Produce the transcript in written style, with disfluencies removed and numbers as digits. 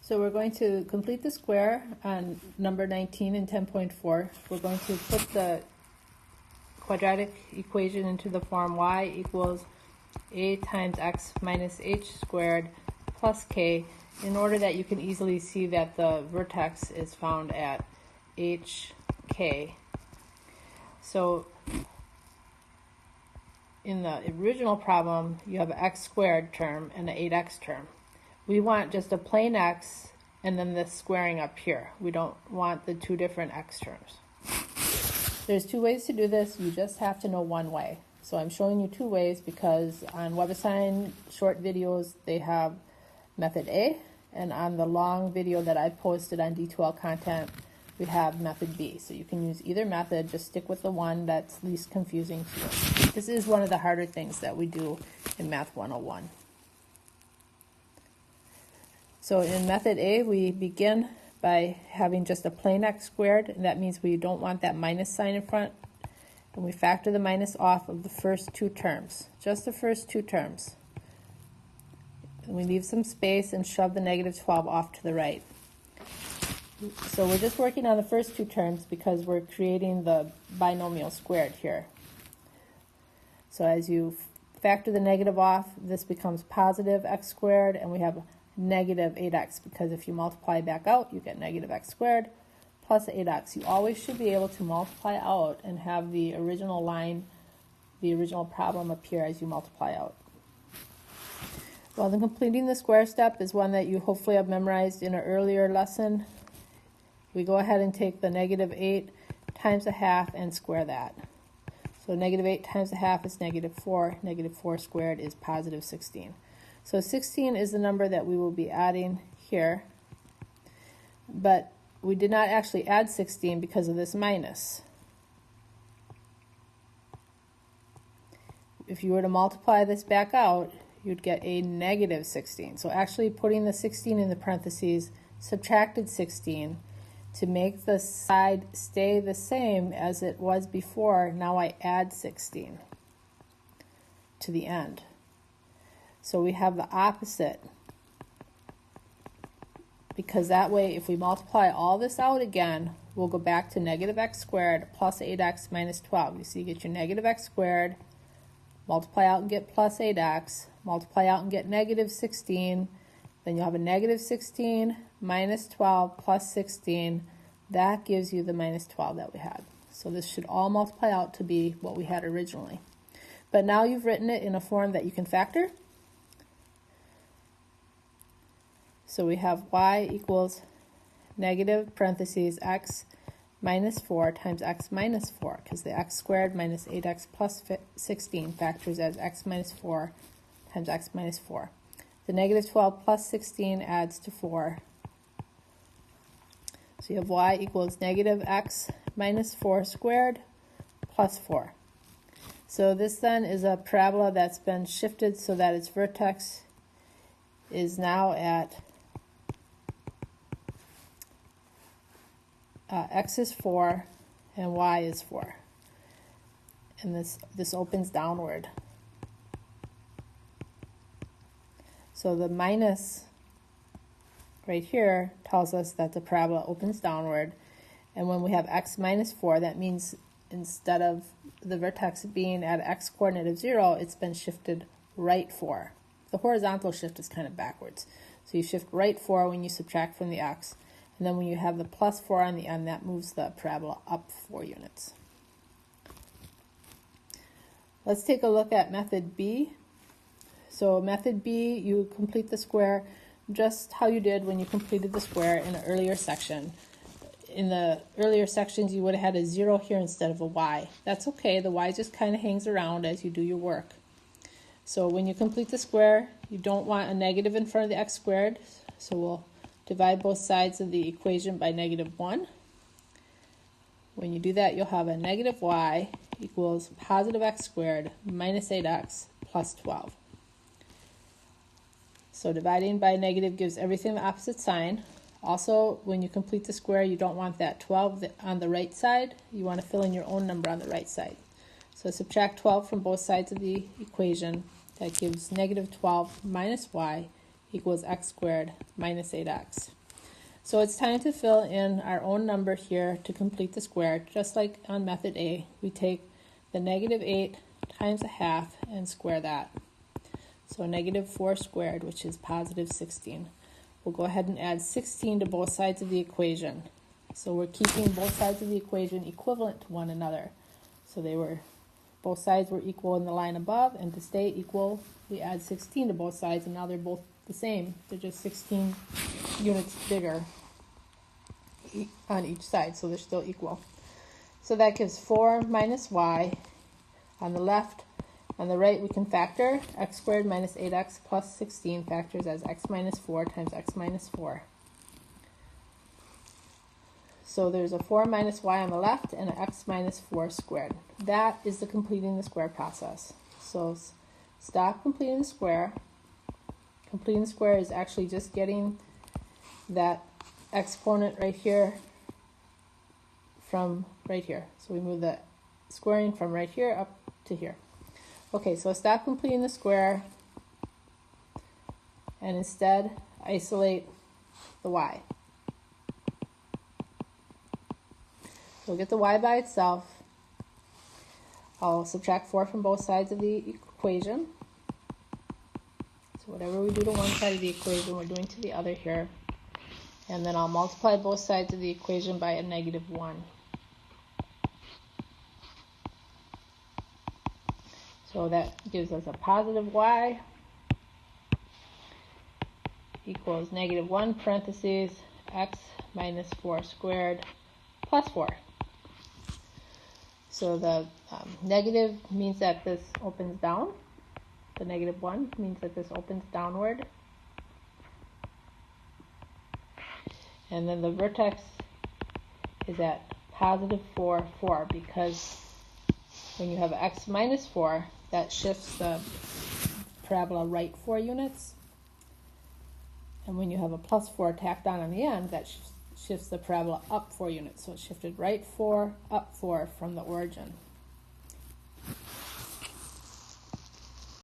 So we're going to complete the square on number 19 and 10.4. We're going to put the quadratic equation into the form y equals a times x minus h squared plus k, in order that you can easily see that the vertex is found at hk. So in the original problem, you have an x squared term and an 8x term. We want just a plain x and then this squaring up here. We don't want the two different x terms. There's two ways to do this. You just have to know one way. So I'm showing you two ways because on WebAssign short videos, they have method A, and on the long video that I posted on D2L content, we have method B. So you can use either method, just stick with the one that's least confusing to you. This is one of the harder things that we do in Math 101. So in method A, we begin by having just a plain x squared, and that means we don't want that minus sign in front, and we factor the minus off of the first two terms, just the first two terms. And we leave some space and shove the negative 12 off to the right. So we're just working on the first two terms because we're creating the binomial squared here. So as you factor the negative off, this becomes positive x squared, and we have negative 8x, because if you multiply back out, you get negative x squared plus 8x. You always should be able to multiply out and have the original line, the original problem appear as you multiply out. Well, then completing the square step is one that you hopefully have memorized in an earlier lesson. We go ahead and take the negative 8 times a half and square that. So negative 8 times a half is negative 4. Negative 4 squared is positive 16. So 16 is the number that we will be adding here, but we did not actually add 16 because of this minus. If you were to multiply this back out, you'd get a negative 16. So actually putting the 16 in the parentheses, subtracted 16 to make the side stay the same as it was before. Now I add 16 to the end. So we have the opposite, because that way if we multiply all this out again, we'll go back to negative x squared plus 8x minus 12. You see, you get your negative x squared, multiply out and get plus 8x, multiply out and get negative 16, then you'll have a negative 16 minus 12 plus 16. That gives you the minus 12 that we had. So this should all multiply out to be what we had originally. But now you've written it in a form that you can factor. So we have y equals negative parentheses x minus 4 times x minus 4, because the x squared minus 8x plus 16 factors as x minus 4 times x minus 4. The negative 12 plus 16 adds to 4. So you have y equals negative x minus 4 squared plus 4. So this then is a parabola that's been shifted so that its vertex is now at x is 4 and y is 4. And this opens downward. So the minus right here tells us that the parabola opens downward. And when we have x minus 4, that means instead of the vertex being at x coordinate of 0, it's been shifted right 4. The horizontal shift is kind of backwards. So you shift right 4 when you subtract from the x. And then when you have the plus 4 on the end, that moves the parabola up 4 units. Let's take a look at method B. So method B, you complete the square just how you did when you completed the square in an earlier section. In the earlier sections, you would have had a 0 here instead of a y. That's okay. The y just kind of hangs around as you do your work. So when you complete the square, you don't want a negative in front of the x squared. So we'll divide both sides of the equation by negative 1. When you do that, you'll have a negative y equals positive x squared minus 8x plus 12. So dividing by negative gives everything the opposite sign. Also, when you complete the square, you don't want that 12 on the right side. You want to fill in your own number on the right side. So subtract 12 from both sides of the equation. That gives negative 12 minus y equals x squared minus 8x. So it's time to fill in our own number here to complete the square. Just like on method A, we take the negative 8 times a half and square that. So negative 4 squared, which is positive 16. We'll go ahead and add 16 to both sides of the equation. So we're keeping both sides of the equation equivalent to one another. So both sides were equal in the line above, and to stay equal, we add 16 to both sides, and now they're both the same. They're just 16 units bigger on each side, so they're still equal. So that gives 4 minus y. On the left, on the right, we can factor. X squared minus 8x plus 16 factors as x minus 4 times x minus 4. So there's a 4 minus y on the left and an x minus 4 squared. That is the completing the square process. So stop completing the square. Completing the square is actually just getting that exponent right here from right here. So we move the squaring from right here up to here. Okay, so stop completing the square and instead isolate the y. So we'll get the y by itself. I'll subtract 4 from both sides of the equation. So whatever we do to one side of the equation, we're doing to the other here. And then I'll multiply both sides of the equation by a negative 1. So that gives us a positive y equals negative 1 parentheses x minus 4 squared plus 4. So the negative means that this opens down. The negative 1 means that this opens downward. And then the vertex is at positive 4, 4, because when you have x minus 4, that shifts the parabola right 4 units. And when you have a plus 4 tacked on the end, that shifts the parabola up 4 units. So it shifted right 4, up 4 from the origin.